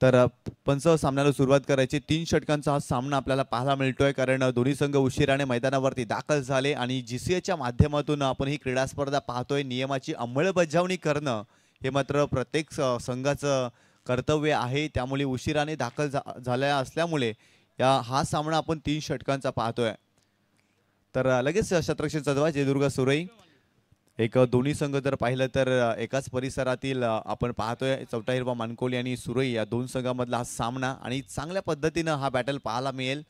तर पंच सामन्याला सुरुवात करायची. 3 षटकांचा हा सामना आपल्याला पाहायला मिळतोय, कारण दोन्ही संघ उशिराने मैदानावरती दाखल झाले आणि जीसीएच्या माध्यमातून आपण ही क्रीडा स्पर्धा पाहतोय. नियमाची अंमलबजावणी करणं हे मात्र प्रत्येक संघाचं कर्तव्य आहे. त्यामुळे उशिराने दाखल झाल्या असल्यामुळे हा सामना आपण 3 षटकांचा पाहतोय. तर लगेच शतरक्षण चढवा जयदुर्ग सुरई एक दोन्ही संघ जर पाहिलं तर एकाच परिसरातील आपण पाहतोय. चौथा हिरवा मानकोली आणि सुरई या दोन संघामधला हा सामना आणि चांगल्या पद्धतीनं हा बॅटल पाहायला मिळेल.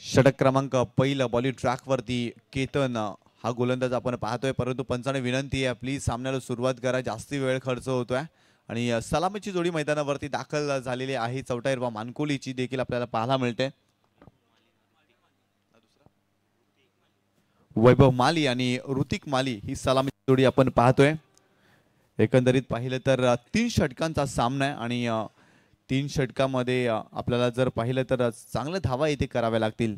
षटक क्रमांक पहिलं बॉलिंग ट्रॅकवरती केतन हा गोलंदाज आपण पाहतोय, परंतु पंचाने विनंती आहे प्लीज सामन्याला सुरुवात करा, जास्ती वेळ खर्च होतोय. आणि सलामीची जोडी मैदानावरती दाखल झालेली आहे. चौथा हिरवा मानकोलीची देखील आपल्याला पाहायला मिळते. वैभव माली आणि ऋतिक माली ही सलामीची जोडी आपण पाहतोय. एकंदरीत पाहिलं तर 3 षटकांचा सामना आहे आणि 3 षटकामध्ये आपल्याला जर पाहिलं तर चांगल्या धावा इथे कराव्या लागतील.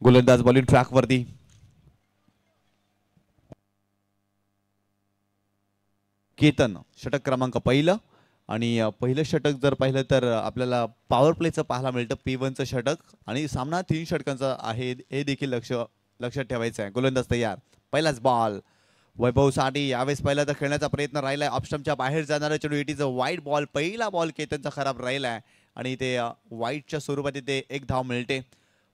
गोलंदाज बॉलिंग ट्रॅकवरती केतन षटक क्रमांक पहिलं आणि पहिलं षटक जर पाहिलं तर आपल्याला पॉवर प्लेचं पाहायला मिळतं. P1चं षटक आणि सामना 3 षटकांचा आहे हे देखील लक्षात ठेवायचं आहे. गोलंदाज तयार, पहिलाच बॉल वैभव साठी यावेळेस पहिला तर खेळण्याचा प्रयत्न राहिलाय. ऑप्शनच्या बाहेर जाणारा चेंडू, it is a wide ball. पहिला बॉल केतनचा खराब राहिलाय आणि ते वाईडच्या स्वरूपात इथे एक धाव मिळते.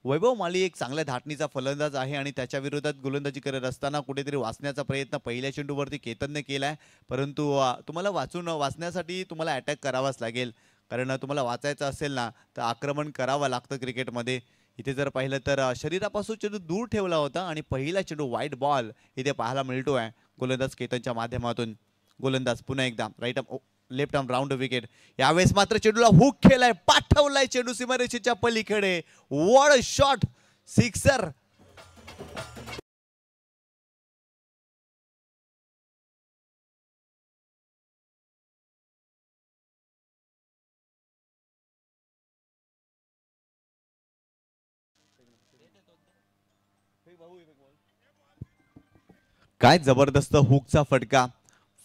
वैभव माली एक चांगल्या धाटणीचा फलंदाज आहे आणि त्याच्या विरोधात गोलंदाजी करत असताना कुठेतरी वाचण्याचा प्रयत्न पहिल्या चेंडूवरती केतनने केलाय, परंतु तुम्हाला वाचण्यासाठी तुम्हाला अटॅक करावाच लागेल. कारण तुम्हाला वाचायचं असेल ना तर आक्रमण करावं लागतं क्रिकेटमध्ये. इथे जर पाहिलं तर शरीरापासून चेंडू दूर ठेवला होता आणि पहिला चेंडू वाईड बॉल इथे पाहायला मिळतोय गोलंदाज केतनच्या माध्यमातून. गोलंदाज पुन्हा एकदा right left arm round wicket. यावेळेस मात्र चेंडूला हुक केलाय, पाठवलाय चेंडू सीमारेषेच्या पलीकडे. What a shot, sixer. काय जबरदस्त हुकचा फटका.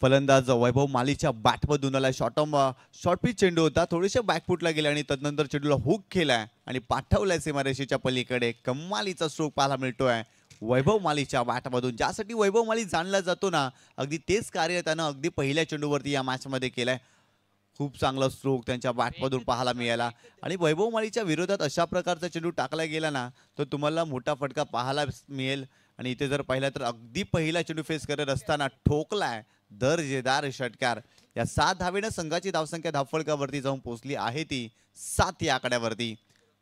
फलंदाज वैभव मालीच्या बॅटमधून आला. शॉर्ट पिच चेंडू होता, थोडेसे बॅकफुटला गेले आणि तदनंतर चेंडूला हुक केलाय आणि पाठवलाय सीमारेषेच्या पलीकडे. कमालीचा स्ट्रोक पाहायला मिळतोय वैभव मालीच्या बॅटमधून. ज्यासाठी वैभव माली जाणला जातो ना, अगदी तेच कार्य त्यानं अगदी पहिल्या चेंडूवरती या मॅचमध्ये केलंय. खूप चांगला स्ट्रोक त्यांच्या बॅटमधून पाहायला मिळाला आणि वैभव मालीच्या विरोधात अशा प्रकारचा चेंडू टाकला गेला ना तर तुम्हाला मोठा फटका पाहायला मिळेल. आणि इथे जर पाहिलं तर अगदी पहिला चेंडू फेस करत असताना ठोकलाय दर्जेदार षटकार. या 7 धावेनं संघाची धावसंख्या धावफलकावरती जाऊन पोहोचली आहे, ती 7 या आकड्यावरती.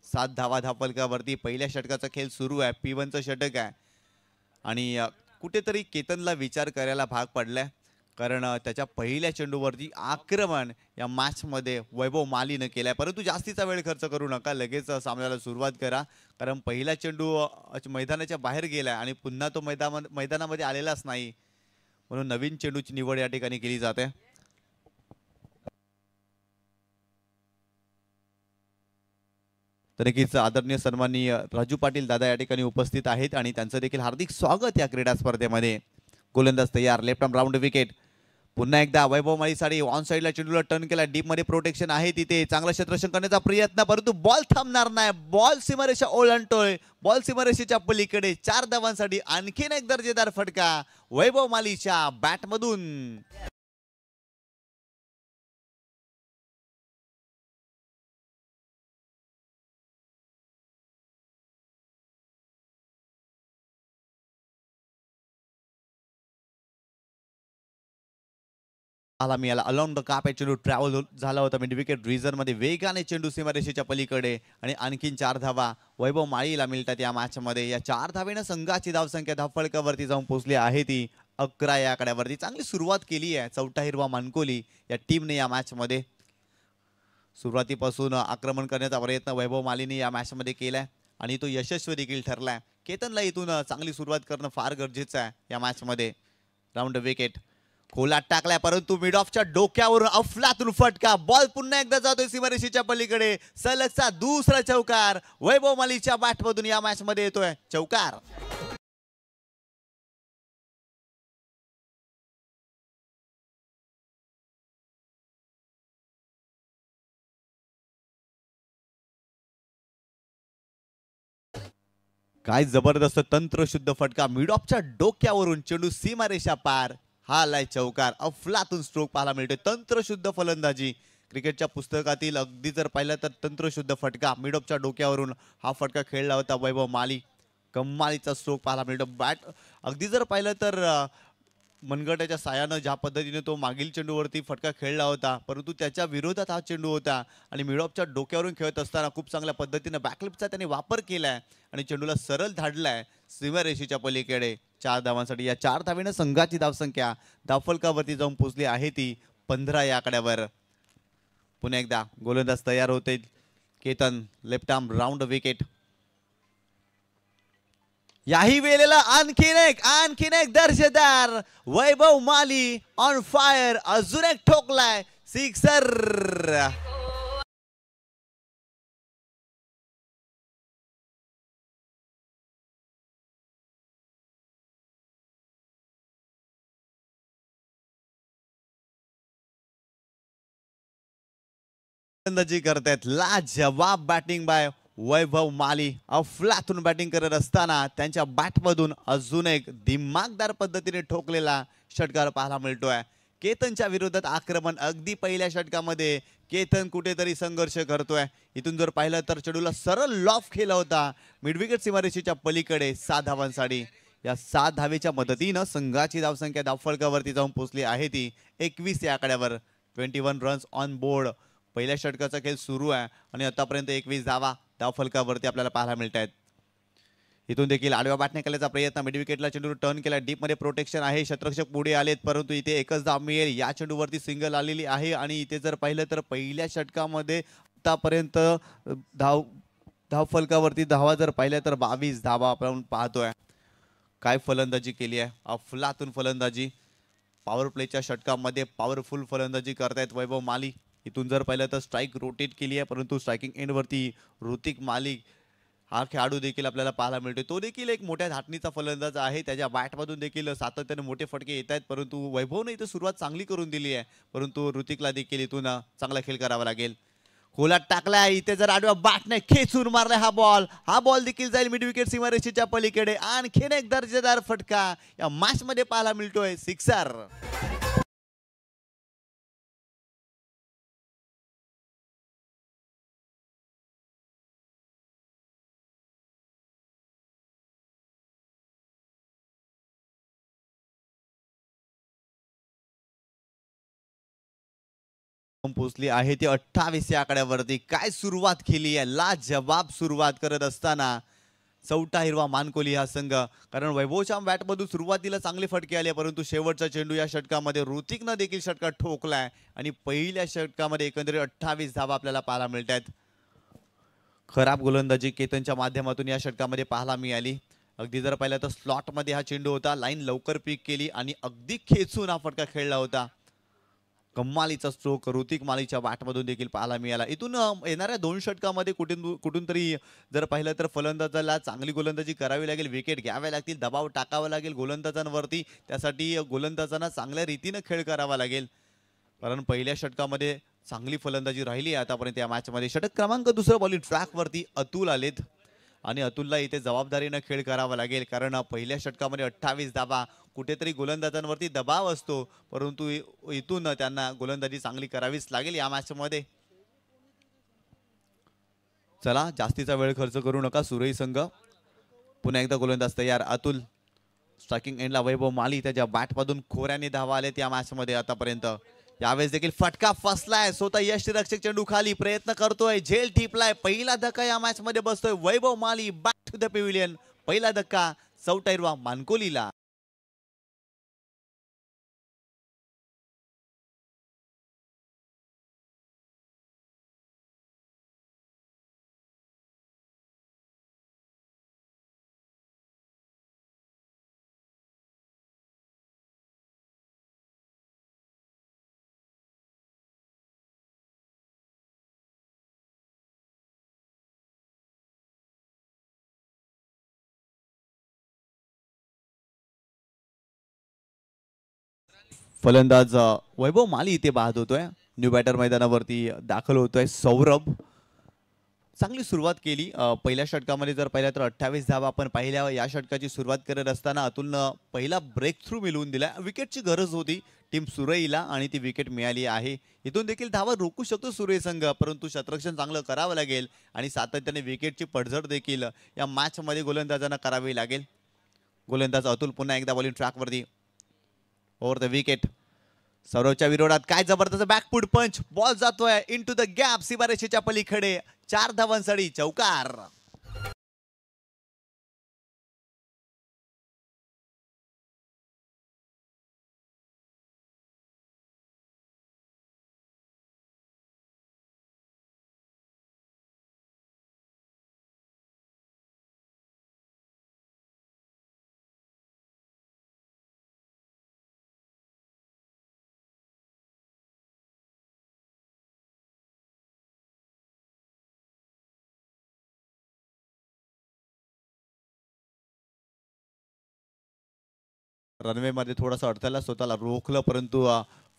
7 धावा धावफलकावरती. पहिल्या षटकाचा खेळ सुरू आहे. P1चं षटक आहे आणि कुठेतरी केतनला विचार करायला भाग पडलाय, कारण त्याच्या पहिल्या चेंडूवरती आक्रमण या मॅचमध्ये वैभव मालीनं केलाय. परंतु जास्तीचा वेळ खर्च करू नका, लगेच सामन्याला सुरुवात करा, कारण पहिला चेंडू मैदानाच्या बाहेर गेलाय आणि पुन्हा तो मैदानामध्ये आलेलाच नाही, म्हणून नवीन चेंडूची निवड या ठिकाणी केली जाते. तर नक्कीच आदरणीय सन्माननीय राजू पाटील दादा या ठिकाणी उपस्थित आहेत आणि त्यांचं देखील हार्दिक स्वागत या क्रीडा स्पर्धेमध्ये. गोलंदाज तयार, लेफ्ट आर्म राऊंड विकेट. पुन्हा एकदा वैभव माळीसाठी ऑन साईडला चेंडूला टर्न केला. डीप मध्ये प्रोटेक्शन आहे तिथे. चांगला क्षेत्ररक्षण करण्याचा प्रयत्न, परंतु बॉल थांबणार नाही. बॉल सीमारेषा ओलांडतोय. बॉल सीमारेषेच्या पलीकडे 4 धावांसाठी आणखीन एक दर्जेदार फटका वैभव मालीच्या बॅटमधून. आला मिळाला अलॉंग द काप. चेंडू ट्रॅव्हल झाला होता मिड विकेट रिझन मध्ये. वेगाने चेंडू सीमारेषेच्या पलीकडे आणि आणखीन 4 धावा वैभव माळीला मिळतात या मॅच मध्ये. या 4 धावेनं संघाची धावसंख्या धावफलकावरती जाऊन पोहोचली आहे, ती 11 या आकड्यावरती. चांगली सुरुवात केली आहे चौथा हिरवा मानकोली या टीमने या मॅच मध्ये. सुरुवातीपासून आक्रमण करण्याचा प्रयत्न वैभव मालीने या मॅचमध्ये केलाय आणि तो यशस्वी देखील ठरलाय. केतनला इथून चांगली सुरुवात करणं फार गरजेचं आहे या मॅचमध्ये. राऊंड विकेट खोलात टाकलाय परंतु मिड ऑफच्या डोक्यावरून अफलातून फटका. बॉल पुन्हा एकदा जातोय सीमारेषेच्या पलीकडे. सलगचा दुसरा चौकार वैभव मालीच्या बॅटमधून या मॅचमध्ये येतोय. चौकार. काय जबरदस्त तंत्रशुद्ध फटका. मिड ऑफच्या डोक्यावरून चेंडू सीमारेषा पार. हा आलाय चौकार. अफलातून स्ट्रोक पाहायला मिळतोय. तंत्रशुद्ध फलंदाजी क्रिकेटच्या पुस्तकातील अगदी जर पाहिलं तर तंत्रशुद्ध फटका. मिड ऑफच्या डोक्यावरून हा फटका खेळला होता वैभव माली. कमालीचा स्ट्रोक पाहायला मिळतो. बॅट अगदी जर पाहिलं तर मनगटाच्या सायानं ज्या पद्धतीने तो मागील चेंडूवरती फटका खेळला होता परंतु त्याच्या विरोधात हा चेंडू होता आणि मिड ऑफच्या डोक्यावरून खेळत असताना खूप चांगल्या पद्धतीने बॅकलिपचा त्याने वापर केलाय आणि चेंडूला सरळ धाडलाय सीमारेषेच्या पलीकडे. 4 धावांसाठी. या 4 धावेनं संघाची धावसंख्या धावफलकावरती जाऊन पोहोचली आहे ती 15 या आकड्यावर. पुन्हा एकदा गोलंदाज तयार होते. Ketan left arm round wicket. याही वेळेला आणखीन एक दर्जेदार वैभव माली ऑन फायर. अजून एक ठोकलाय सिक्सर. फलंदाजी करतायत. लाजवाब बॅटिंग बाय वैभव माली. अफलातून बॅटिंग करत असताना त्यांच्या बॅटमधून अजून एक दिमागदार पद्धतीने ठोकलेला षटकार पाहायला मिळतोय. केतनच्या विरोधात आक्रमण. अगदी पहिल्या षटकामध्ये केतन कुठेतरी संघर्ष करतोय. इथून जर पाहिलं तर चेंडूला सरळ लॉफ केला होता मिडविकेट सीमारेषेच्या पलीकडे 6 धावांसाठी. या 7 धावेच्या मदतीनं संघाची धावसंख्या धावफलकावरती जाऊन पोहोचली आहे ती 21 या आकड्यावर. 21 रन्स ऑन बोर्ड. पहिल्या षटकाचा खेळ सुरू आहे आणि आतापर्यंत 21 धावा धावफलकावरती आपल्याला पाहायला मिळत आहेत. इथून देखील आडव्या बॅटने केल्याचा प्रयत्न. मिड विकेटला चेंडू टर्न केला. डीप मध्ये प्रोटेक्शन आहे. शतरक्षक पुढे आलेत परंतु इथे एकच धाव मिळेल. या चेंडूवरती सिंगल आलेली आहे आणि इथे जर पाहिलं तर पहिल्या षटकामध्ये आतापर्यंत धावफलकावरती धावा जर पाहिल्या तर 22 धावा आपण पाहतोय. काय फलंदाजी केली आहे. अफलातून फलंदाजी. पॉवर प्लेच्या षटकामध्ये पॉवरफुल फलंदाजी करतायत वैभव माली. इथून जर पाहिलं तर स्ट्राईक रोटेट केली आहे परंतु स्ट्रायकिंग एंडवरती ऋतिक मालिक हा खेळाडू देखील आपल्याला पाहायला मिळतो. तो देखील एक मोठ्या धाटणीचा फलंदाज आहे. त्याच्या बॅटमधून देखील सातत्याने मोठे फटके येत आहेत परंतु वैभवने इथं सुरुवात चांगली करून दिली आहे परंतु ऋतिकला देखील इथून चांगला खेळ करावा लागेल. खोलात टाकलाय. इथे जर आडव्या बॅटने खेचून मारलाय हा बॉल देखील जाईल मिड विकेट सीमारेषेच्या पलीकडे. आणखीन एक दर्जेदार फटका या मॅच मध्ये पाहायला मिळतोय. सिक्सर. पोहोचली आहे ती 28 या आकड्यावरती. काय सुरुवात केली आहे. लाजवाब सुरुवात करत असताना चौथा हिरवा मानकोली हा संघ. कारण वैभवच्या बॅटमधून सुरुवातीला चांगले फटके आले परंतु शेवटचा चेंडू या षटकामध्ये ऋतिकनं देखील षटकार ठोकलाय आणि पहिल्या षटकामध्ये एकंदरीत 28 धावा आपल्याला पाहायला मिळत आहेत. खराब गोलंदाजी केतनच्या माध्यमातून या षटकामध्ये पाहायला मिळाली. अगदी जर पाहिलं तर स्लॉटमध्ये हा चेंडू होता. लाईन लवकर पिक केली आणि अगदी खेचून हा फटका खेळला होता. कमालीचा स्ट्रोक ऋतिक मालीच्या बॅटमधून देखील पाहायला मिळाला. इथून येणाऱ्या 2 षटकामध्ये कुठून तरी जर पाहिलं तर फलंदाजाला चांगली गोलंदाजी करावी लागेल. विकेट घ्याव्या लागतील. दबाव टाकावा लागेल गोलंदाजांवरती. त्यासाठी गोलंदाजांना चांगल्या रीतीने खेळ करावा लागेल कारण पहिल्या षटकामध्ये चांगली फलंदाजी राहिली आहे आतापर्यंत या मॅचमध्ये. षटक क्रमांक 2 बॉलिंग ट्रॅकवरती अतुल आलेत आणि अतुलला इथे जबाबदारीनं खेळ करावा लागेल कारण पहिल्या षटकामध्ये 28 धावा. कुठेतरी गोलंदाजांवरती दबाव असतो परंतु इथून त्यांना गोलंदाजी चांगली करावीच लागेल या मॅचमध्ये. चला जास्तीचा वेळ खर्च करू नका. सुरई संघ पुन्हा एकदा गोलंदाज तयार. अतुल. स्ट्रायकिंग एंडला वैभव माली. त्याच्या बॅटमधून खोऱ्याने धावा आलेत या मॅचमध्ये आतापर्यंत. यावेळेस देखील फटका फसलाय. स्वतः यष्टीरक्षक चेंडू खाली प्रयत्न करतोय. झेल टिपलाय. पहिला धक्का या मॅच मध्ये बसतोय. वैभव माली बॅक टू द पॅव्हिलियन. पहिला धक्का चौथा हिरवा मानकोलीला. फलंदाज वैभव माली इथे बाद होतोय. न्यू बॅटर मैदानावरती दाखल होतोय सौरभ. चांगली सुरुवात केली पहिल्या षटकामध्ये. जर पाहिलं तर 28 धावा आपण पाहिल्या. या षटकाची सुरुवात करत असताना अतुलनं पहिला ब्रेक थ्रू मिळवून दिला. विकेटची गरज होती टीम सुरईला आणि ती विकेट मिळाली आहे. इथून देखील धावा रोखू शकतो सुरई संघ, परंतु शतरक्षण चांगलं करावं लागेल आणि सातत्याने विकेटची पडझड देखील या मॅचमध्ये गोलंदाजांना करावी लागेल. गोलंदाज अतुल पुन्हा एकदा बॉलिंग ट्रॅकवरती. Over the wicket. सौरभच्या विरोधात काय जबरदस्त बॅकफूट पंच. बॉल जातोय इनटू द गॅप सीमारेषेच्या पलीकडे. 4 धावांसाठी चौकार. रनवे मध्ये थोडासा अडथळा स्वतःला रोखलं, परंतु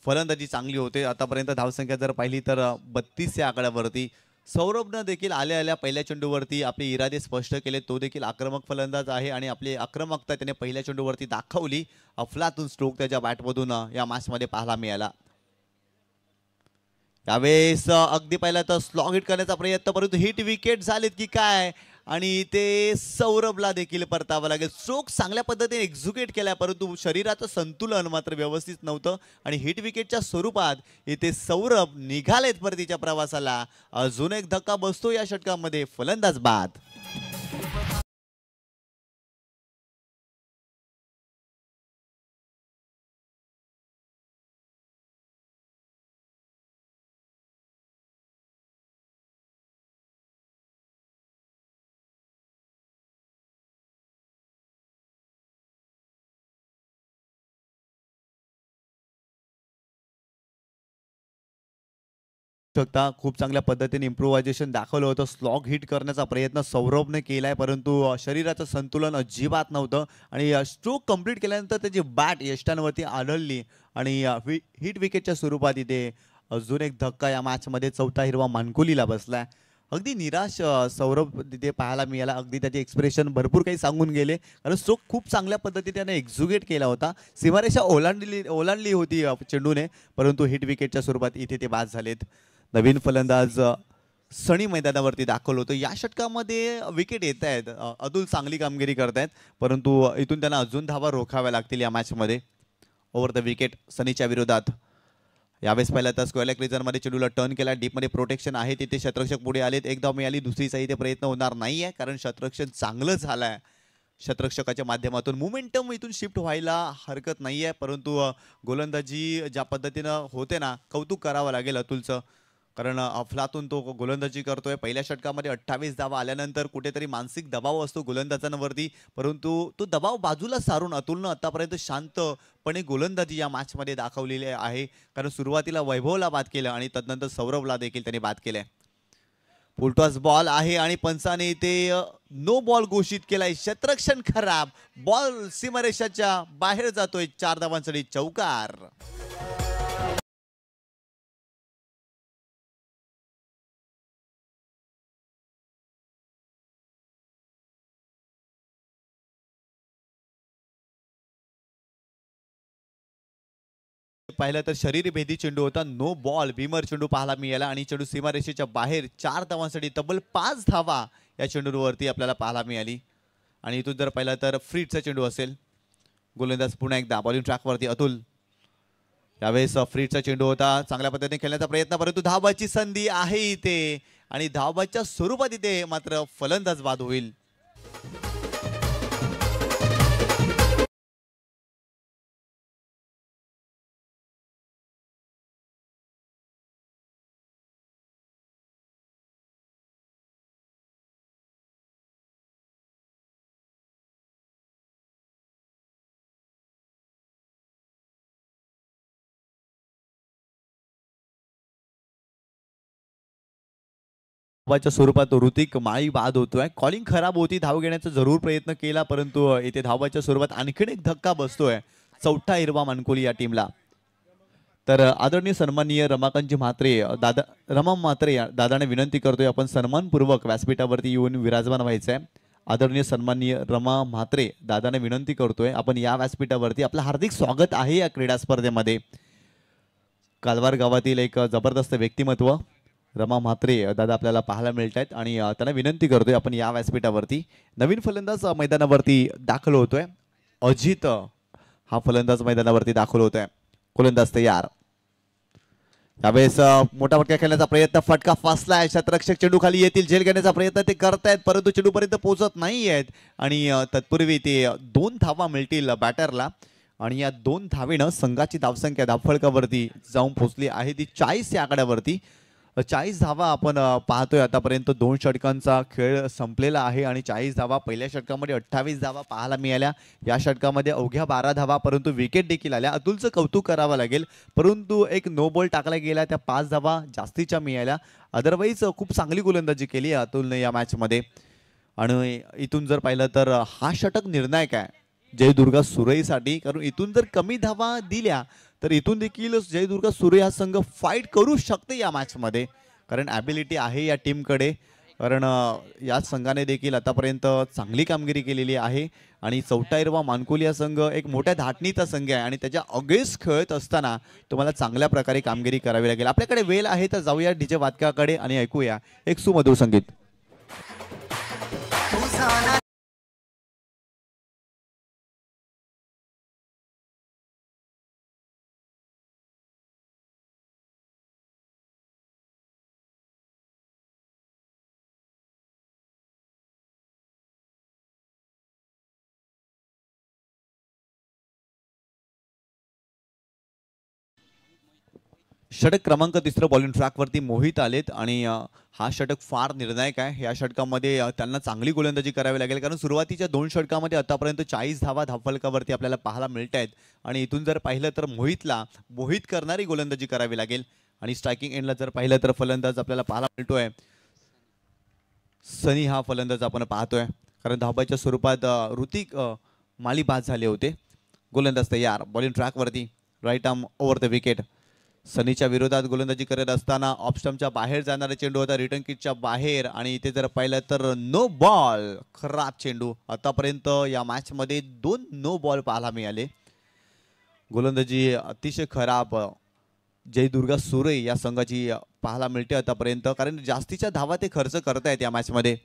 फलंदाजी चांगली होते. आतापर्यंत धावसंख्या जर पाहिली तर 32 या आकड्यावरती. सौरभनं देखील आल्या आल्या पहिल्या चेंडूवरती आपले इरादे स्पष्ट केले. तो देखील आक्रमक फलंदाज आहे आणि आपली आक्रमकता त्याने पहिल्या चेंडूवरती दाखवली. अफलातून स्ट्रोक त्याच्या बॅटमधून या मॅचमध्ये पाहायला मिळाला. यावेळेस अगदी पहिला तर स्लॉग हिट करण्याचा प्रयत्न, परंतु हिट विकेट झालेत की काय आणि ते सौरभला देखील परतावं लागेल. स्ट्रोक चांगल्या पद्धतीने एक्झिक्यूट केला, परंतु शरीराचं संतुलन मात्र व्यवस्थित नव्हतं आणि हिट विकेटच्या स्वरूपात इथे सौरभ निघालेत परतीच्या प्रवासाला. अजून एक धक्का बसतो या षटकामध्ये. फलंदाज बाद. शकता खूप चांगल्या पद्धतीने इम्प्रोव्हायझेशन दाखवलं होतं. स्लॉग हिट करण्याचा प्रयत्न सौरभने केलाय, परंतु शरीराचं संतुलन अजिबात नव्हतं आणि स्ट्रोक कंप्लीट केल्यानंतर त्याची बॅट यष्टांवरती आढळली आणि हिट विकेटच्या स्वरूपात इथे अजून एक धक्का या मॅचमध्ये. चौथा हिरवा मानकुलीला बसलाय. अगदी निराश सौरभ तिथे पाहायला मिळाला. अगदी त्याचे एक्सप्रेशन भरपूर काही सांगून गेले, कारण स्ट्रोक खूप चांगल्या पद्धतीने त्याने एक्झिक्यूट केला होता. सीमारेषा ओलांडली होती चेंडूने, परंतु हिट विकेटच्या स्वरूपात इथे ते बाद झालेत. नवीन फलंदाज सणी मैदानावरती दाखल होतो. या षटकामध्ये विकेट येत आहेत. अतुल चांगली कामगिरी करतायत, परंतु इथून त्यांना अजून धावा रोखाव्या लागतील या मॅचमध्ये. ओव्हर द विकेट सनीच्या विरोधात. यावेळेस पहिला तर स्क्वेअर लेग रिझनमध्ये चेंडूला टर्न केला. डीपमध्ये प्रोटेक्शन आहे, तिथे शतरक्षक पुढे आलेत. एक धाव मिळाली. दुसरीचा इथे प्रयत्न होणार नाहीये, कारण शतरक्षण चांगलं झालंय. शतरक्षकाच्या माध्यमातून मोमेंटम इथून शिफ्ट व्हायला हरकत नाहीये, परंतु गोलंदाजी ज्या पद्धतीनं होते ना, कौतुक करावं लागेल अतुलचं, कारण अफलातून तो गोलंदाजी करतोय. पहिल्या षटकामध्ये 28 धावा आल्यानंतर कुठेतरी मानसिक दबाव असतो गोलंदाजांवरती, परंतु तो दबाव बाजूला सारून अतुलनं आतापर्यंत शांतपणे गोलंदाजी या मॅचमध्ये दाखवलेली आहे. कारण सुरुवातीला वैभवला बाद केलं आणि तदनंतर सौरभला देखील त्याने बाद केलंय. फुलटॉस बॉल आहे आणि पंचाने ते नो बॉल घोषित केलाय. शतरक्षण खराब. बॉल सीमारेषाच्या बाहेर जातोय. 4 धावांसाठी चौकार. पाहिलं तर शरीरभेदी चेंडू होता. नो बॉल भीमर चेंडू पाहायला मिळाला आणि चेंडू सीमारेषेच्या बाहेर. 4 धावांसाठी तब्बल 5 धावा या चेंडूवरती आपल्याला पाहायला मिळाली. आणि इथून जर पाहिलं तर फ्रीटचा चेंडू असेल. गोलंदाज पुन्हा एकदा बॉलिंग ट्रॅकवरती अतुल. यावेळेस फ्रीटचा चेंडू होता. चांगल्या पद्धतीने खेळण्याचा प्रयत्न, परंतु धावाची संधी आहे इथे आणि धावाच्या स्वरूपात इथे मात्र फलंदाज बाद होईल. धावाच्या स्वरूपात ऋतिक माळी बाद होतोय. कॉलिंग खराब होती. धाव घेण्याचा जरूर प्रयत्न केला, परंतु इथे धावाच्या स्वरूपात आणखीन एक धक्का बसतोय. चौथा हिरवा मानकोली या टीमला. तर आदरणीय सन्माननीय रमाकांतजी म्हात्रे दादा रमा म्हात्रे दादाने विनंती करतोय आपण सन्मानपूर्वक व्यासपीठावरती येऊन विराजमान व्हायचं आहे. आदरणीय सन्माननीय रमा म्हात्रे दादाने विनंती करतोय आपण या व्यासपीठावरती आपलं हार्दिक स्वागत आहे या क्रीडा स्पर्धेमध्ये. कालवार गावातील एक जबरदस्त व्यक्तिमत्व रमा म्हात्रे दादा आपल्याला पाहायला मिळत आहेत आणि त्यांना विनंती करतोय आपण या व्यासपीठावरती. नवीन फलंदाज मैदानावरती दाखल होतोय. अजित हा फलंदाज मैदानावरती दाखल होतोय. गोलंदाज तयार. यावेळेस मोठा फटका खेळण्याचा प्रयत्न, फटका फसलाय. क्षेत्ररक्षक चेंडू खाली येतील, झेल घेण्याचा प्रयत्न ते करतायत परंतु चेंडू पर्यंत पोहोचत नाही आहेत आणि तत्पूर्वी ते 2 धावा मिळतील बॅटरला आणि या 2 धावेनं संघाची धावसंख्या धावफलकावरती जाऊन पोहोचली आहे ती 40 या आकड्यावरती. 40 धावा आपण पाहतोय आतापर्यंत. 2 षटकांचा खेळ संपलेला आहे आणि 40 धावा. पहिल्या षटकामध्ये 28 धावा पाहायला मिळाल्या. या षटकामध्ये अवघ्या 12 धावा परंतु विकेट देखील आल्या. अतुलचं कौतुक करावं लागेल परंतु एक नो बॉल टाकला गेला, त्या 5 धावा जास्तीच्या मिळाल्या. अदरवाईज खूप चांगली गोलंदाजी केली अतुलने या मॅचमध्ये. आणि इथून जर पाहिलं तर हा षटक निर्णायक आहे जयदुर्गा सुरईसाठी, कारण इथून जर कमी धावा दिल्या तर इथून देखील जयदुर्गा सुरई हा संघ फाईट करू शकते या मॅचमध्ये, कारण ॲबिलिटी आहे या टीमकडे. कारण या संघाने देखील आतापर्यंत चांगली कामगिरी केलेली आहे आणि चौटाईरवा मानकोली हा संघ एक मोठ्या धाटणीचा संघ आहे आणि त्याच्या अगेन्स्ट खेळत असताना तुम्हाला चांगल्या प्रकारे कामगिरी करावी लागेल. आपल्याकडे वेळ आहे तर जाऊया डीजे वादकाकडे आणि ऐकूया एक सुमधुर संगीत. षटक क्रमांक 3 बॉलिंग ट्रॅकवरती मोहित आलेत आणि हा षटक फार निर्णायक आहे. या षटकामध्ये त्यांना चांगली गोलंदाजी करावी लागेल कारण सुरुवातीच्या 2 षटकामध्ये आतापर्यंत 40 धावा धावफलकावरती आपल्याला पाहायला मिळत आहेत आणि इथून जर पाहिलं तर मोहितला मोहित करणारी गोलंदाजी करावी लागेल. आणि स्ट्रायकिंग एंडला जर पाहिलं तर फलंदाज आपल्याला पाहायला मिळतोय सनी हा फलंदाज आपण पाहतोय, कारण धावबाच्या स्वरूपात ऋतिक माली बाद झाले होते. गोलंदाज तयार. बॉलिंग ट्रॅकवरती right arm over the wicket. सनीच्या विरोधात गोलंदाजी करत असताना ऑफस्टम्पच्या बाहेर जाणारा चेंडू होता, रिटर्न किटच्या बाहेर आणि इथे जर पाहिलं तर नो बॉल. खराब चेंडू. आतापर्यंत या मॅचमध्ये 2 नो बॉल पाहायला मिळाले. गोलंदाजी अतिशय खराब जयदुर्गा सुरई या संघाची पाहायला मिळते आतापर्यंत, कारण जास्तीच्या धावा ते खर्च करतायत या मॅचमध्ये.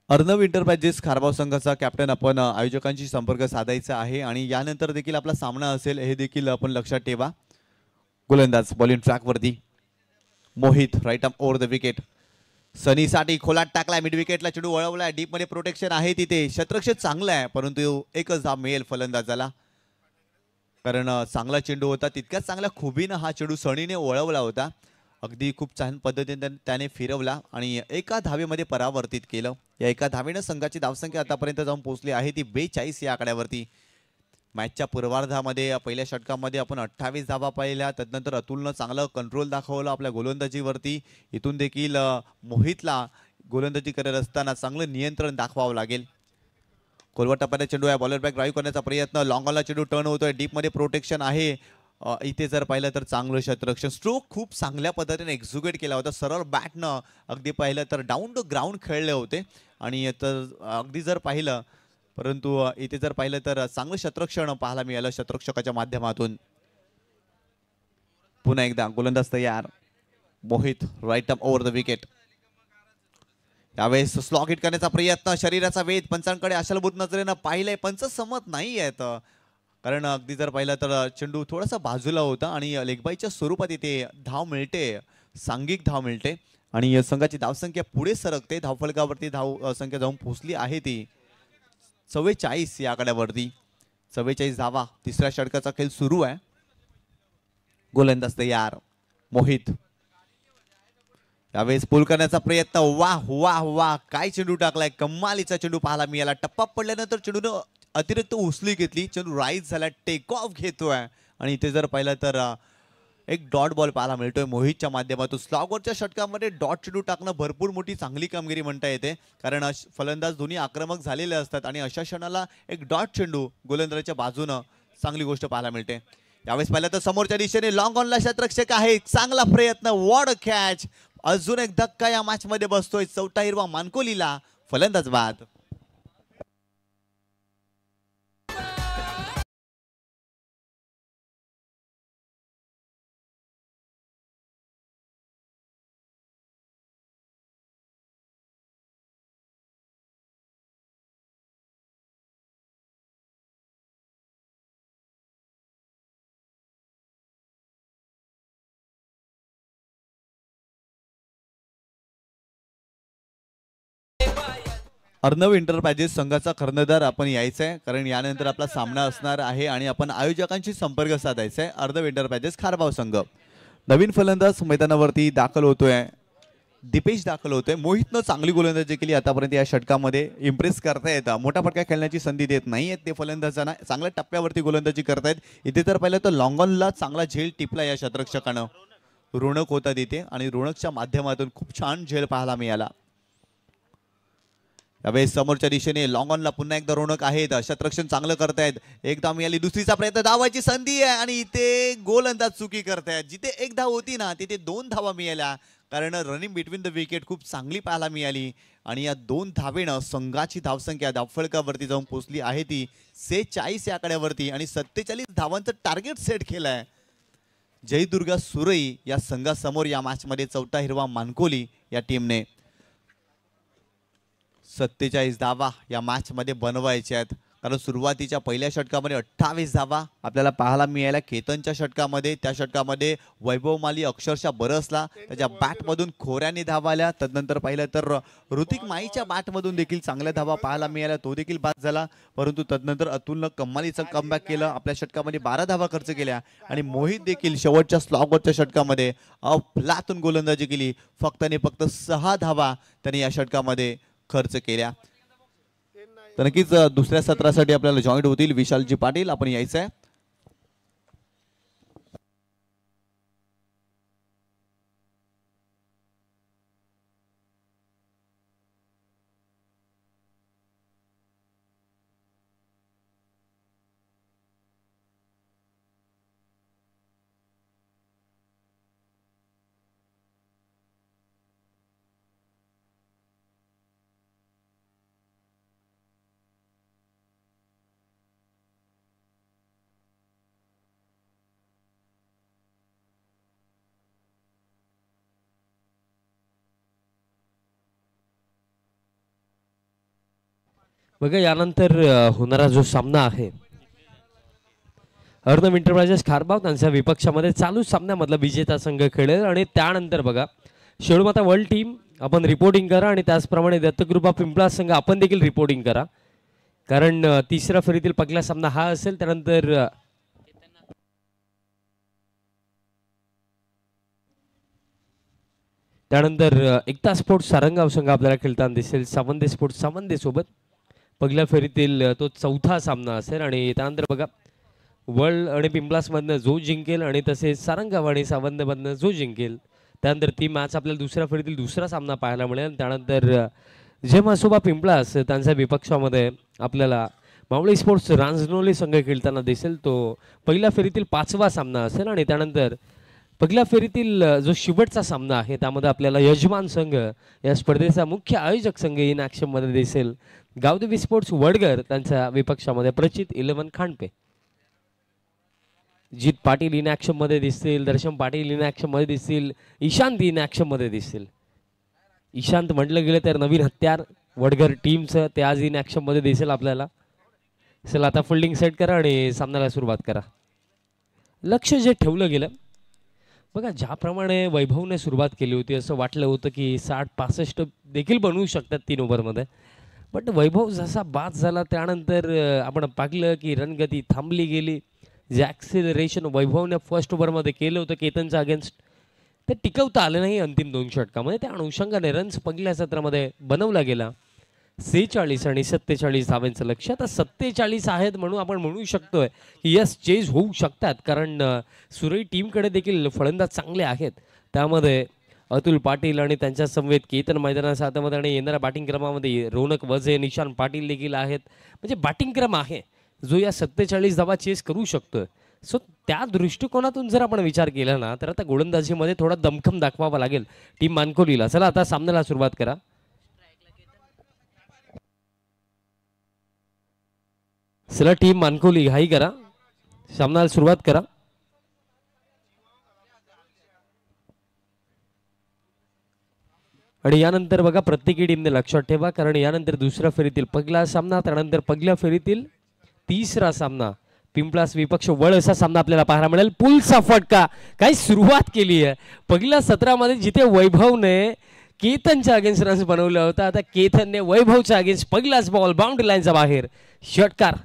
अर्णव इंटरप्राइजेस खारबाव संघाचा कॅप्टन आपण आयोजकांशी संपर्क साधायचा आहे आणि यानंतर देखील आपला सामना असेल हे देखील आपण लक्षात ठेवा. गोलंदाज बॉलिंग ट्रॅकवरती Mohit right arm over the wicket. सनीसाठी खोलात टाकलाय, मिड विकेटला चेंडू वळवलाय, डीप मध्ये प्रोटेक्शन आहे तिथे. क्षेत्ररक्षक चांगला आहे परंतु एकच धाव मिळेल फलंदाजाला, कारण चांगला चेंडू होता. तितक्याच चांगल्या खुबीनं हा चेंडू सनीने वळवला होता. अगदी खूप छान पद्धतीने त्याने फिरवला आणि एका धावेमध्ये परावर्तित केलं. या एका धावेनं संघाची धावसंख्या आतापर्यंत जाऊन पोहोचली आहे ती 42 या आकड्यावरती. मॅचच्या पूर्वार्धामध्ये पहिल्या षटकामध्ये आपण 28 धावा पाहिल्या. त्यानंतर अतुलनं चांगलं कंट्रोल दाखवलं आपल्या गोलंदाजीवरती. इथून देखील मोहितला गोलंदाजी करत असताना चांगलं नियंत्रण दाखवावं लागेल. खोलवर टप्प्याने चेंडू आहे, बॉलर बॅक ड्राईव्ह करण्याचा प्रयत्न, लॉंग ऑनला चेंडू टर्न होतोय, डीप मध्ये प्रोटेक्शन आहे. इथे जर पाहिलं तर चांगलं क्षेत्ररक्षण, स्ट्रोक खूप चांगल्या पद्धतीने एक्झिक्यूट केला होता. सरळ बॅटनं अगदी पाहिलं तर डाऊन टू ग्राउंड खेळले होते आणि तर अगदी जर पाहिलं परंतु इथे जर पाहिलं तर चांगलं क्षेत्ररक्षण पाहायला मिळालं क्षेत्ररक्षकाच्या माध्यमातून. पुन्हा एकदा गोलंदाज तयार. Mohit right arm over the wicket. यावेळेस स्लॉग हिट करण्याचा प्रयत्न, शरीराचा वेध पंचांकडे आशालभूत नजरेनं पाहिलंय. पंच समत नाही आहेत कारण अगदी जर पाहिलं तर चेंडू थोडासा बाजूला होता आणि लेगबाईच्या स्वरूपात इथे धाव मिळते, सांघिक धाव मिळते आणि संघाची धावसंख्या पुढे सरकते. धावफलकावरती धाव संख्या जाऊन पोहोचली आहे ती 44 या आकड्यावरती. 44 धावा. तिसऱ्या षटकाचा खेळ सुरू आहे. गोलंदाज तयार. मोहित यावेळेस पूल करण्याचा प्रयत्न. वाह वाह वाह, काय चेंडू टाकलाय, कमालीचा चेंडू पाहायला मिळाला. टप्पा पडल्यानंतर चेंडूनं अतिरिक्त उचली घेतली, चेंडू राईज झाला, टेक ऑफ घेतोय आणि इथे जर पाहिलं तर एक डॉट बॉल पाहायला मिळतोय मोहितच्या माध्यमातून. स्लॉगवरच्या षटकामध्ये डॉट चेंडू टाकणं भरपूर मोठी चांगली कामगिरी म्हणता येते, कारण फलंदाज दोन्ही आक्रमक झालेले असतात आणि अशा क्षणाला एक डॉट चेंडू गोलंदाजाच्या बाजूनं चांगली गोष्ट पाहायला मिळते. यावेळेस पाहिलं तर समोरच्या दिशेने लॉंग ऑनला शतरक्षक आहे. चांगला प्रयत्न, वॉड कॅच. अजून एक धक्का या मॅच मध्ये बसतोय. चौथा हिरवा मानकोलीला. फलंदाज बाद. अर्णव एंटरप्राइजेस संघाचा कर्णधार आपण यायचा आहे, कारण यानंतर आपला सामना असणार आहे आणि आपण आयोजकांशी संपर्क साधायचा आहे. अर्णव एंटरप्राइजेस खारबाव संघ. नवीन फलंदाज मैदानावरती दाखल होतोय. दीपेश दाखल होतोय. मोहितनं चांगली गोलंदाजी केली आतापर्यंत या षटकामध्ये. इम्प्रेस करता येतं. मोठा फटका खेळण्याची संधी देत नाही आहेत ते फलंदाजांना. चांगल्या टप्प्यावरती गोलंदाजी करतायत. इथे तर पाहिलं तर लॉंगॉनला चांगला झेल टिपला या शतरक्षकानं. रोणक होता तिथे आणि रोणकच्या माध्यमातून खूप छान झेल पाहायला मिळाला. यावेळेस समोरच्या दिशेने लॉंग ऑनला पुन्हा एकदा रोणक आहेत. शतरक्षण चांगलं करतायत. एकदा मिळाली दुसरीचा प्रयत्न. धावायची संधी आहे आणि इथे गोलंदाज चुकी करतायत. जिथे एक धाव होती ना तिथे 2 धावा मिळाल्या, कारण रनिंग बिटवीन द विकेट खूप चांगली पाहायला मिळाली आणि या 2 धावेनं संघाची धावसंख्या धावफलकावरती जाऊन पोहोचली आहे ती 46 या आकड्यावरती आणि 47 धावांचं टार्गेट सेट केलंय. जयदुर्गा सुरई या संघासमोर या मॅचमध्ये चौथा हिरवा मानकोली या टीमने. 47 धावा या मॅच मध्ये बनवायचे आहेत, कारण सुरुवातीच्या पहिल्या षटकामध्ये 28 धावा आपल्याला पाहायला मिळाल्या केतनच्या षटकामध्ये. त्या षटकामध्ये वैभव माली अक्षरशः बरसला. त्याच्या बॅटमधून खोऱ्याने धावा आल्या. तदनंतर पाहिलं तर ऋतिक माईच्या बॅटमधून देखील चांगल्या धावा पाहायला मिळाल्या. तो देखील बाद झाला. परंतु तदनंतर अतुलनं कमालीचं कमबॅक केलं. आपल्या षटकामध्ये 12 धावा खर्च केल्या आणि मोहित देखील शेवटच्या स्लॉगवरच्या षटकामध्ये अफलातून गोलंदाजी केली. फक्त 6 धावा त्यांनी या षटकामध्ये खर्च केल्या. तर नक्कीच दुसऱ्या सत्रासाठी आपल्याला जॉईंट होतील विशालजी पाटील. आपण यायचं आहे. बघा यानंतर होणारा जो सामना आहे अर्णव एंटरप्राइजेस खारबाव त्यांच्या विपक्षामध्ये चालू सामन्यामधला विजेता संघ खेळेल आणि त्यानंतर बघा शेळमाता वर्ल्ड टीम आपण रिपोर्टिंग करा आणि त्याचप्रमाणे दत्तकृपा पिंपळा संघ आपण देखील रिपोर्टिंग करा, कारण तिसऱ्या फेरीतील पहिला सामना हा असेल. त्यानंतर एकता स्पोर्ट्स सारंगाव संघ आपल्याला खेळताना दिसेल सावंदे स्पोर्ट्स सावंदे सोबत. पहिल्या फेरीतील तो चौथा सामना असेल आणि त्यानंतर बघा वर्ल्ड आणि पिंपलासमधनं जो जिंकेल आणि तसेच सारंगाव आणि सावंतमधनं जो जिंकेल त्यानंतर ती मॅच आपल्याला दुसऱ्या फेरीतील दुसरा सामना पाहायला मिळेल. त्यानंतर जे म्हसोबा पिंपलास त्यांच्या विपक्षामध्ये आपल्याला मावळी स्पोर्ट्स रांजनोली संघ खेळताना दिसेल. तो पहिल्या फेरीतील 5वा सामना असेल आणि त्यानंतर पहिल्या फेरीतील जो शेवटचा सामना आहे त्यामध्ये आपल्याला यजमान संघ या स्पर्धेचा मुख्य आयोजक संघ इन ॲक्शनमध्ये दिसेल. गावदेवी स्पोर्ट्स वडगर त्यांच्या विपक्षामध्ये प्रचित 11 खांडपे. जीत पाटील इन ॲक्शन मध्ये दिसतील. दर्शन पाटील इन ॲक्शन मध्ये दिसतील. ईशांत इन ॲक्शन मध्ये दिसतील. ईशांत म्हटलं गेलं तर नवीन हत्यार वडगर टीमचं ते आज इन ॲक्शन मध्ये दिसेल आपल्याला. चला आता फिल्डिंग सेट करा आणि सामन्याला सुरुवात करा. लक्ष जे ठेवलं गेलं बघा ज्याप्रमाणे वैभवने सुरुवात केली होती असं वाटलं होतं की 60-65 देखील बनवू शकतात 3 ओव्हरमध्ये, बट वैभव जसा बाद झाला त्यानंतर आपण पाहिलं की रणगती थांबली गेली. जे ॲक्सिलरेशन वैभवने फर्स्ट ओव्हरमध्ये केलं होतं केतनच्या अगेन्स्ट ते टिकवता आलं नाही अंतिम 2 षटकामध्ये. त्या अनुषंगाने रन्स पहिल्या सत्रामध्ये बनवला गेला 46 आणि 47 धावांचं लक्ष. आता 47 आहेत म्हणून आपण म्हणू शकतोय की यस चेज होऊ शकतात, कारण सुरई टीमकडे देखील फलंदाज चांगले आहेत. त्यामध्ये अतुल पाटील आणि त्यांच्या समवेत केतन मैदानाच्या हातामध्ये आणि येणाऱ्या बॅटिंग क्रमामध्ये रोनक वझे निशान पाटील देखील आहेत. म्हणजे बॅटिंग क्रम आहे जो या 47 धावा चेस करू शकतोय. सो त्या दृष्टिकोनातून जर आपण विचार केला ना तर आता गोलंदाजीमध्ये थोडा दमखम दाखवावा लागेल टीम मानकोलीला. चला आता सामन्याला सुरुवात करा. चला टीम मानकोली घाई करा, सामन्याला सुरुवात करा. आणि यानंतर बघा प्रत्येकी टीमने लक्षात ठेवा, कारण यानंतर दुसऱ्या फेरीतील पहिला सामना, त्यानंतर पहिल्या फेरीतील तिसरा सामना पिंपळास विपक्ष वळ असा सामना आपल्याला पाहायला मिळेल. पुलचा फटका काही सुरुवात केली आहे पहिल्या सत्रामध्ये, जिथे वैभवने केतनच्या अगेन्स्ट रन्स बनवला होता, आता केतनने वैभवच्या अगेन्स्ट पहिलाच बॉल बाउंड्री लाईनच्या बाहेर षटकार.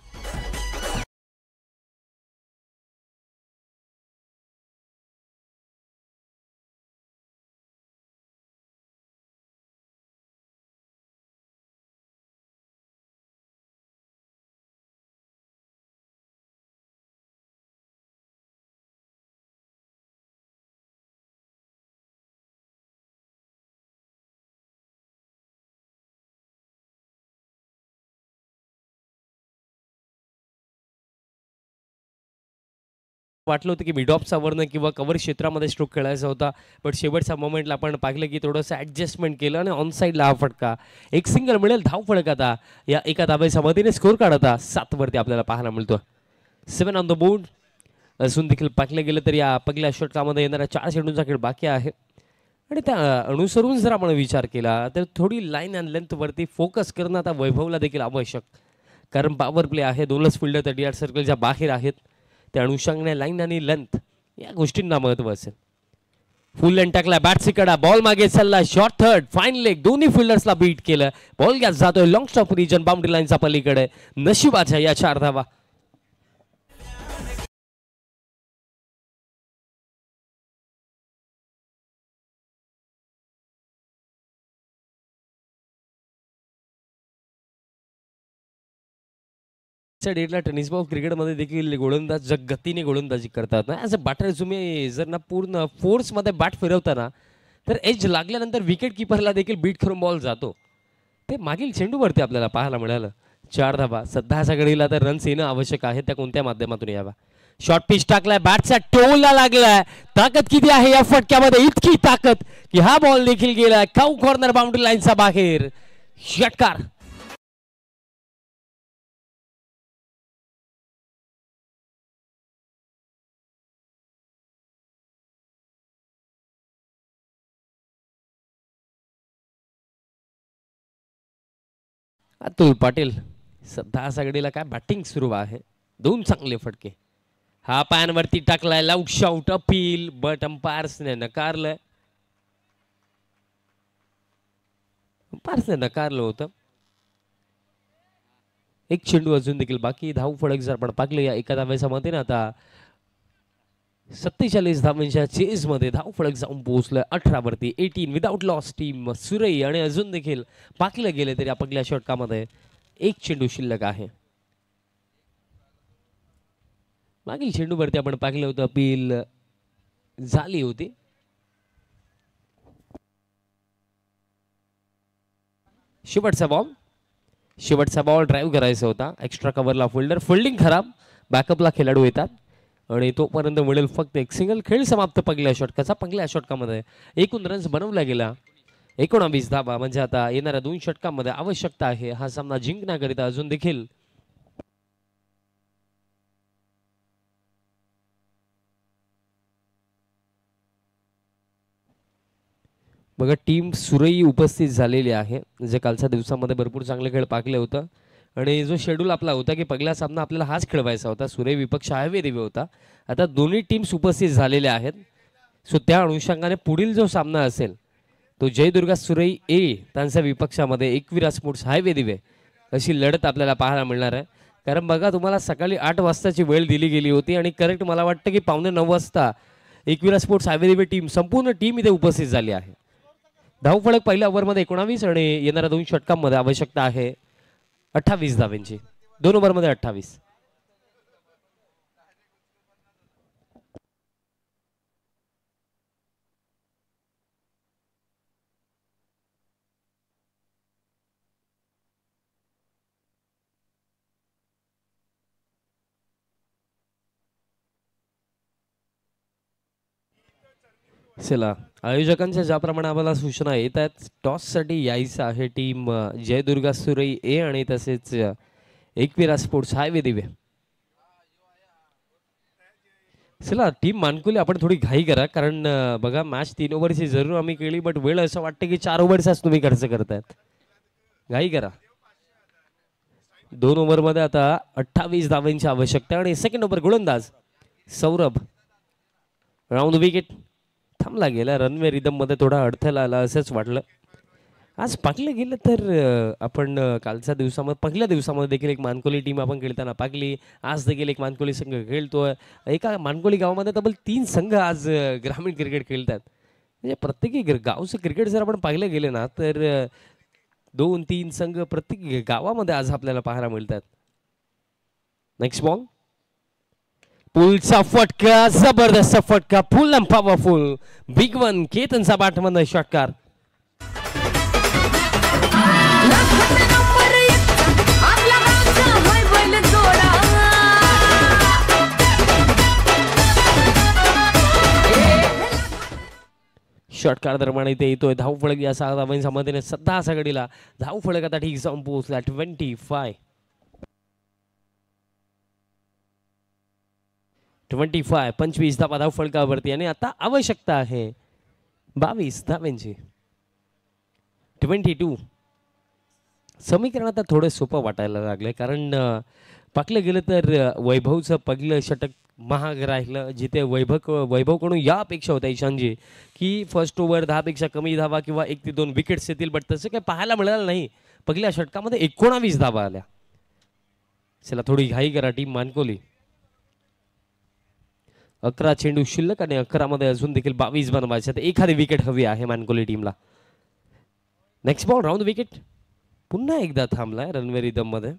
वाटलं होतं की मिडऑफचा वर्ण किंवा कव्हर क्षेत्रामध्ये स्ट्रोक खेळायचा होता, पण शेवटच्या मोमेंटला आपण पाहिलं की थोडंसं ॲडजस्टमेंट केलं आणि ऑन साईडला हा फटका. एक सिंगल मिळेल, धाव फळक आता या एका धाब्याच्या मदतीने स्कोर काढता 7 वरती आपल्याला पाहायला मिळतो. 7 ऑन द बोर्ड असून देखील पाहिलं गेलं तर या पहिल्या षटकामध्ये येणाऱ्या 4 चेंडूंचा खेळ बाकी आहे. आणि त्या अनुसरून जर आपण विचार केला तर थोडी लाईन अँड लेंथवरती फोकस करणं आता वैभवला देखील आवश्यक, कारण पॉवर प्ले आहे, दोनच फिल्डर 38 सर्कलच्या बाहेर आहेत. त्या अनुषंगाने लाईन आणि लेंथ या गोष्टींना महत्व असेल. फुल लेंथ टाकला, बॅट्सीकडा बॉल मागे चालला, शॉर्ट थर्ड फाईन लेग, दोन्ही फिल्डर्सला बीट केलं, बॉल गॅस जातोय लॉंग स्टॉप रिजन बाउंड्री लाईनच्या पलीकडे. नशिबाच्या या 4 धावा. डेटला टेनिस बॉल क्रिकेटमध्ये देखील गोलंदाज जग गतीने गोलंदाजी करतात ना. ॲज अ बॅटर तुम्ही जर ना पूर्ण फोर्समध्ये बॅट फिरवताना तर एज लागल्यानंतर विकेट किपरला देखील बीट करून बॉल जातो. ते मागील चेंडूवरती आपल्याला पाहायला मिळालं. 4 धावा. सध्याच्या घडीला तर रन्स येणं आवश्यक आहे, त्या कोणत्या माध्यमातून यावा. शॉर्ट पिच टाकलाय, बॅटचा टोलला लागलाय. ताकद किती आहे या फटक्यामध्ये, इतकी ताकद की हा बॉल देखील गेलाय काऊ कॉर्नर बाउंड्री लाईनचा बाहेर. षटकार. अतुल पाटील सध्या सगळीला काय बॅटिंग सुरू आहे, 2 चांगले फटके. हा पॅनवरती टाकलाय, लाऊट शॉट अपील, बट अंपायर्सने नकारलं. अंपायर्सने नकारलं होतं. एक चेंडू अजून देखील बाकी. धाव फळक जर आपण पाहिलं या एका धाव्याच्या मते आता 47 धावांच्या चेस मध्ये धाव फळक जाऊन पोहोचलं 18 वरती. 18 विदाउट लॉस टीम सुरई. आणि अजून देखील पाकलं गेले तरी आपल्या षटकामध्ये एक चेंडू शिल्लक आहे. मागील चेंडूवरती आपण पाहिलं होतं अपील झाली होती. शेवटचा बॉल ड्राईव्ह करायचा होता. एक्स्ट्रा कव्हरला फिल्डर, फिल्डिंग खराब, बॅकअपला खेळाडू येतात आणि तोपर्यंत मिळेल फक्त एक सिंगल. खेळ समाप्त पहिल्या षटकाचा. पहिल्या षटकामध्ये एकूण रन्स बनवला गेला 19 धावा. म्हणजे आता येणाऱ्या 2 षटकांमध्ये आवश्यकता आहे हा सामना जिंकण्याकरिता अजून देखील. बघा टीम सुरई उपस्थित झालेली आहे, जे कालच्या दिवसामध्ये भरपूर चांगले खेळ पाकले होतं. आणि जो शेड्यूल आपला होता की पहिला सामना आपल्याला हाच खेळवायचा होता, सुरई विपक्ष हायवे देवी होता. आता दोन्ही टीम्स उपस्थित झालेल्या आहेत. सो त्या अनुषंगाने पुढील जो सामना असेल तो जयदुर्गा सुरई ए त्यांच्या विपक्षामध्ये एकविरा स्पोर्ट्स हायवे दिवे अशी लढत आपल्याला पाहायला मिळणार आहे. कारण बघा तुम्हाला सकाळी 8 वाजताची वेळ दिली गेली होती आणि करेक्ट मला वाटतं की 8:45 वाजता एकविरा स्पोर्ट्स हायवे दिवे टीम संपूर्ण टीम इथे उपस्थित झाली आहे. धावफलक पहिल्या ओव्हरमध्ये 19 आणि येणाऱ्या 2 षटकांमध्ये आवश्यकता आहे 28 धावांची. 2 ओव्हरमध्ये 28. चला, आयोजकांच्या ज्याप्रमाणे आम्हाला सूचना येत आहेत, टॉससाठी यायचं आहे टीम जयदुर्गा सुरई ए आणि तसेच एकविरा स्पोर्ट्स हायवे दिवे. चला टीम मानकुले आपण थोडी घाई करा, कारण बघा मॅच 3 ओव्हरची जरूर आम्ही केली, बट वेळ असं वाटतं की 4 ओव्हरचाच तुम्ही खर्च करतायत. घाई करा. 2 ओव्हरमध्ये आता 28 धावांची आवश्यकता आणि सेकंड ओव्हर गोलंदाज सौरभ राऊंड विकेट. थांबला गेला, रनवे रिदम मध्ये थोडा अडथळा आला असंच वाटलं. आज पाकलं गेलं तर आपण कालच्या दिवसामध्ये पहिल्या दिवसामध्ये देखील एक मानकोली टीम आपण खेळताना पाकली. आज देखील एक मानकोली संघ खेळतोय. एका मानकोली गावामध्ये तब्बल 3 संघ आज ग्रामीण क्रिकेट खेळतात. म्हणजे प्रत्येकी गावचं क्रिकेट जर आपण पाहिलं गेलं ना तर 2-3 संघ प्रत्येक गावामध्ये आज आपल्याला पाहायला मिळतात. नेक्स्ट बॉल, पुलचा फटका, जबरदस्त फटका, full and powerful, big one. केतनचा बॅटमधनं षटकार. षटकार दरम्यान इथे येतोय धावफलक या 6 धावांच्या मदतीने सध्या आघाडीला. धावफलक आता ठीक जाऊन पोहोचला 25. 25 धावा धावफलकावरती आणि आता आवश्यकता आहे 22 धावांची. 22. समीकरण आता थोडं सोपं वाटायला लागलंय, कारण पाकलं गेलं तर वैभवचं पहिलं षटक महाग राहिलं, जिथे वैभवकडून या अपेक्षा होत्या ईशानजी की फर्स्ट ओव्हर 10 पेक्षा कमी धावा किंवा 1 ते 2 विकेट्स येतील, बट तसं काही पाहायला मिळालं नाही. पहिल्या षटकामध्ये 19 धावा आल्या. चला थोडी घाई करा टीम मानकोली. 11 चेंडू शिल्लक आणि 11 मध्ये अजून देखील 22 बनवायचे. एखादी विकेट हवी आहे मानकोली टीमला. Next ball round wicket. पुन्हा एकदा थांबलाय रनवे रिदम मध्ये.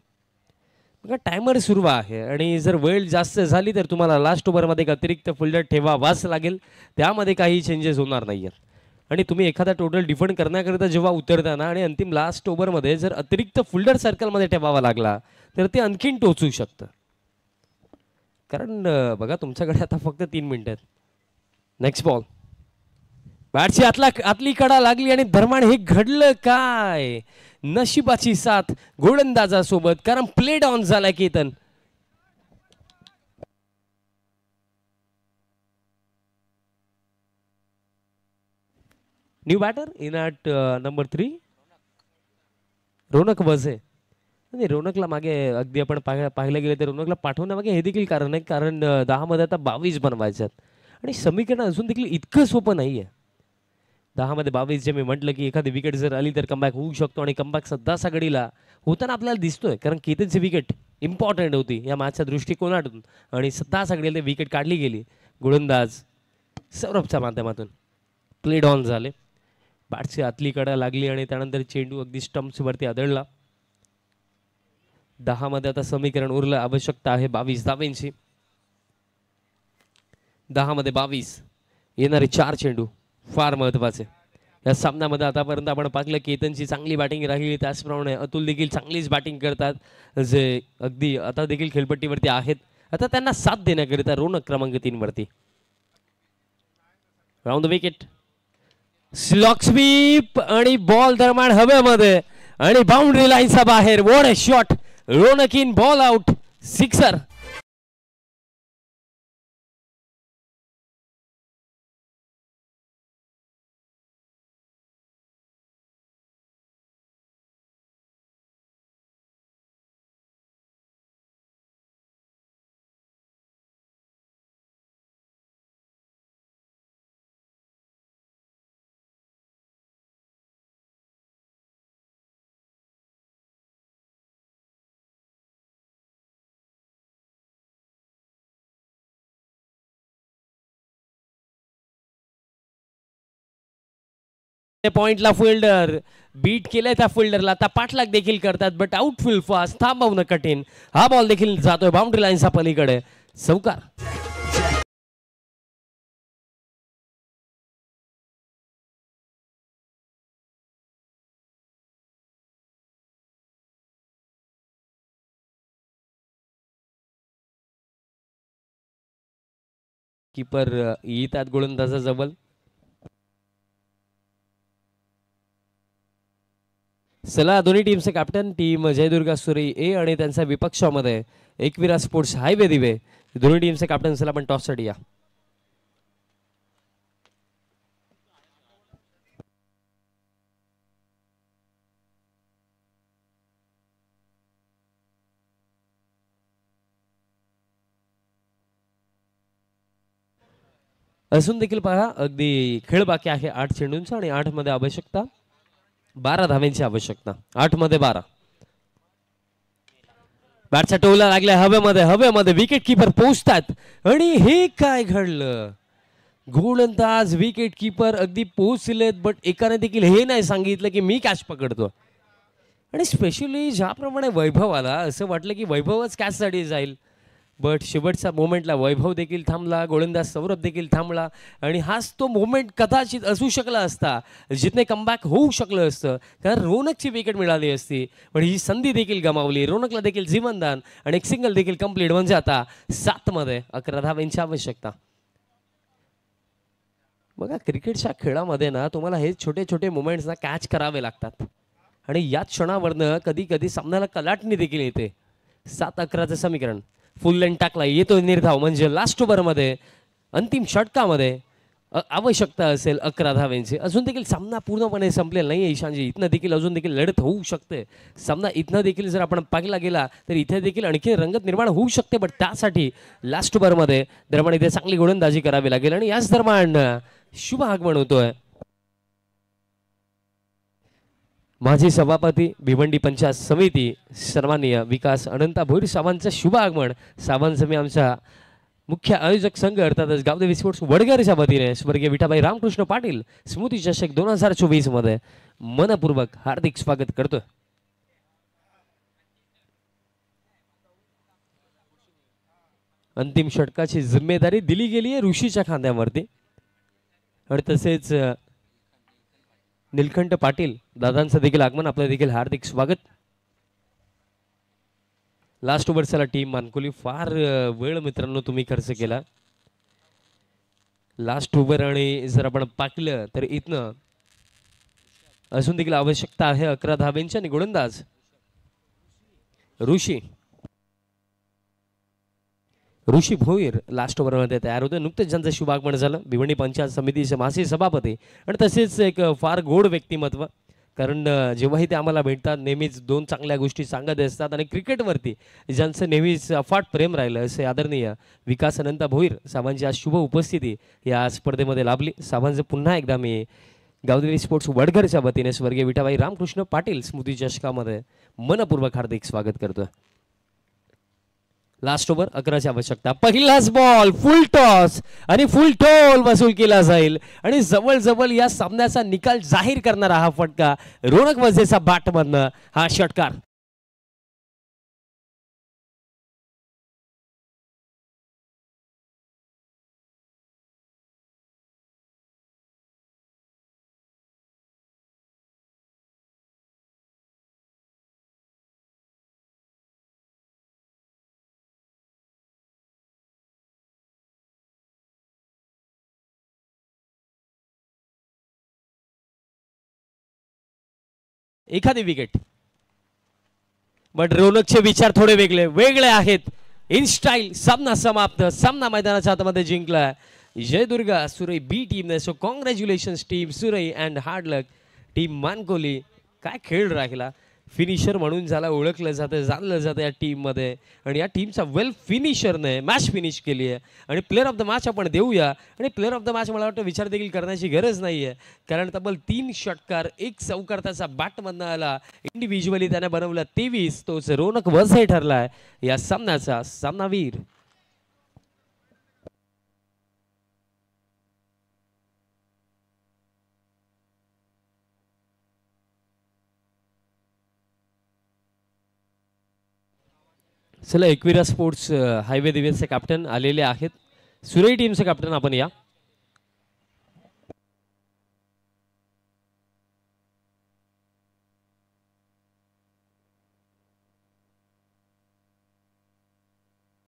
बघा टायमर सुरू आहे आणि जर वेळ जास्त झाली तर तुम्हाला लास्ट ओव्हरमध्ये एक अतिरिक्त फिल्डर ठेवावाच लागेल. त्यामध्ये काही चेंजेस होणार नाहीयेत. आणि तुम्ही एखादा टोटल डिफेंड करण्याकरिता जेव्हा उतरताना आणि अंतिम लास्ट ओव्हरमध्ये जर अतिरिक्त फिल्डर सर्कलमध्ये ठेवावा लागला तर ते आणखीन टोचू शकतं. कारण बघा तुमच्याकडे आता फक्त 3 मिनिटं आहेत. नेक्स्ट बॉल, बॅटची आतली कडा लागली आणि दरम्यान हे घडलं काय? नशिबाची साथ गोलंदाजासोबत, कारण प्ले डाऊन झालाय केतन. New batter in at number 3 Ronak Vaze. नाही, रोनकला मागे अगदी आपण पाहायला गेले तर रोनकला पाठवण्यामागे हे देखील कारण आहे, कारण 10 मध्ये आता 22 बनवायचे आहेत आणि समीकरण अजून देखील इतकं सोपं नाहीये. 10 मध्ये 22 जे मी म्हटलं की एखादी विकेट जर आली तर कमबॅक होऊ शकतो आणि कमबॅक सध्या सगळीला होताना आपल्याला दिसतोय, कारण केतनची विकेट इम्पॉर्टंट होती या मॅचच्या दृष्टिकोनातून आणि सध्या सगळीला विकेट काढली गेली. गोलंदाज सौरभच्या माध्यमातून प्ले डाऊन झाले. बॅटची आतली कडा लागली आणि त्यानंतर चेंडू अगदी स्टंप्सवरती आदळला. 10 मध्ये आता समीकरण उरलं, आवश्यकता आहे 22 धावांची. 10 मध्ये 22 येणारे 4 चेंडू फार महत्वाचे या सामन्यामध्ये. आतापर्यंत आपण पाहिलं केतनची चांगली बॅटिंग राहिली, त्याचप्रमाणे अतुल देखील चांगलीच बॅटिंग करतात, जे अगदी आता देखील खेळपट्टीवरती आहेत. आता त्यांना साथ देण्याकरिता रोनक क्रमांक 3 वरती. राऊंड विकेट, स्लॉक स्वीप आणि बॉल दरम्यान हवेमध्ये आणि बाउंड्री लाईनचा बाहेर. What a shot, Ronak in, ball out, sixer. पॉइंटला फिल्डर बीट केलंय त्या फिल्डरला, आता पाठलाग देखील करतात, बट आउटफील्ड फास्ट थांबवणं कठीण. हा बॉल देखील जातोय बाउंड्री लाईनच्या पलीकडे, चौकार. कीपर येतात गोलंदाजाजवळ. चला दोन्ही टीमचे कॅप्टन टीम जयदुर्गा सुरी ए आणि त्यांच्या विपक्षामध्ये एकविरा स्पोर्ट्स हायवे दिवे दोन्ही टीमचे कॅप्टन चला पण टॉससाठी या. अजून देखील पहा अगदी खेळ बाकी आहे 8 चेंडूंचा आणि 8 मध्ये आवश्यकता 12 धावांची आवश्यकता 8 मध्ये 12. बॅटचा टोला लागल्या हवेमध्ये विकेट किपर पोहोचतात आणि हे काय घडलं. गोलंदाज विकेट किपर अगदी पोहोचलेत बट एकाने देखील हे नाही सांगितलं की मी कॅच पकडतो. आणि स्पेशली ज्याप्रमाणे वैभव आला असं वाटलं की वैभवच कॅचसाठी जाईल बट शेवटच्या मोमेंटला वैभव देखील थांबला, गोलंदाज सौरभ देखील थांबला आणि हाच तो मोमेंट कदाचित असू शकला असता जिथने कमबॅक होऊ शकलं असतं कारण रोनकची विकेट मिळाली असती. पण ही संधी देखील गमावली. रोनकला देखील जीवनदान आणि एक सिंगल देखील कंप्लीट म्हणजे आता 7 मध्ये 11 धावांची आवश्यकता. बघा क्रिकेटच्या खेळामध्ये ना तुम्हाला हे छोटे छोटे मोमेंट्स ना कॅच करावे लागतात आणि याच क्षणावरनं कधी कधी सामन्याला कलाटणी देखील येते. 7-11चं समीकरण फुल लेंथ टाकला येतो निर्धाव म्हणजे लास्ट ओव्हरमध्ये अंतिम षटकामध्ये आवश्यकता असेल 11 धावांची. अजून देखील सामना पूर्णपणे संपलेला नाही ईशानजी. इथनं देखील अजून देखील लढत होऊ शकते. सामना इथनं देखील जर आपण पाहिला गेला तर इथे देखील आणखी रंगत निर्माण होऊ शकते बट त्यासाठी लास्ट ओव्हरमध्ये दरम्यान इथे चांगली गोलंदाजी करावी लागेल आणि याच दरम्यान शुभ आगमन होतोय माजी सभापती भिवंडी पंचायत समिती सन्माननीय विकास अनंता भोईर साहेबांचं शुभ आगमन. साहेबांचं मी आमच्या मुख्य आयोजक संघ अर्थातच गावदेवी स्पोर्ट्स वडगरच्या वतीने स्वर्गीय विठाबाई रामकृष्ण पाटील स्मृती चषक 2024 मध्ये मनपूर्वक हार्दिक स्वागत करतोय. अंतिम षटकाची जिम्मेदारी दिली गेली आहे ऋषीच्या खांद्यावरती आणि तसेच निलकंठ पाटील दादांचं देखील आगमन आपलं देखील हार्दिक स्वागत. लास्ट ओव्हरला टीम मानकोली फार वेळ मित्रांनो तुम्ही खर्च केला. लास्ट ओव्हर आणि जर आपण पाहिलं तर इथनं अजून देखील आवश्यकता आहे 11 धाब्यांची आणि गोलंदाज ऋषी भोईर लास्ट ओव्हरमध्ये तयार होते. नुकतेच ज्यांचं शुभागमन झालं भिवंडी पंचायत समितीचे माजी सभापती आणि तसेच एक फार गोड व्यक्तिमत्व कारण जेव्हाही ते आम्हाला भेटतात नेहमीच 2 चांगल्या गोष्टी सांगत असतात आणि क्रिकेटवरती ज्यांचं नेहमीच अफाट प्रेम राहिलं असे आदरणीय विकास अनंता भोईर साहेबांची आज शुभ उपस्थिती या स्पर्धेमध्ये लाभली. साहेबांचं पुन्हा एकदा मी गावदेवी स्पोर्ट्स वडघरच्या वतीने स्वर्गीय विठाबाई रामकृष्ण पाटील स्मृती चषकामध्ये मनपूर्वक हार्दिक स्वागत करतो. लास्ट ओव्हर 11ची आवश्यकता. पहिलाच बॉल फुल टॉस आणि फुल टोल वसूल केला जाईल आणि जवळ या सामन्याचा निकाल जाहीर करणारा हा फटका रोनक वझेचा बॅटमधनं हा षटकार. एखादी विकेट बट रोनकचे विचार थोडे वेगळे आहेत. इन स्टाईल सामना समाप्त. सामना मैदानाच्या आतमध्ये जिंकला जयदुर्गा सुरई बी टीमने. So congratulations team Surai and hard luck team Mankoli. काय खेळ राहिला. फिनिशर म्हणून ज्याला ओळखलं जातं जाणलं जातं या टीममध्ये आणि या टीमचा वेल फिनिशरने मॅच फिनिश केली आहे आणि प्लेअर ऑफ द मॅच आपण देऊया. आणि प्लेअर ऑफ द मॅच मला वाटतं विचार देखील करण्याची गरज नाही आहे कारण तब्बल 3 षटकार 1 चौकार त्याचा बॅटमधनं आला. इंडिव्हिज्युअली त्याने बनवला 23. तोच रोनक वझे ठरलाय या सामन्याचा सामनावीर. चला एकविरा स्पोर्ट्स हायवे दिवेचे कॅप्टन आलेले आहेत. सुरई टीमचे कॅप्टन आपण या.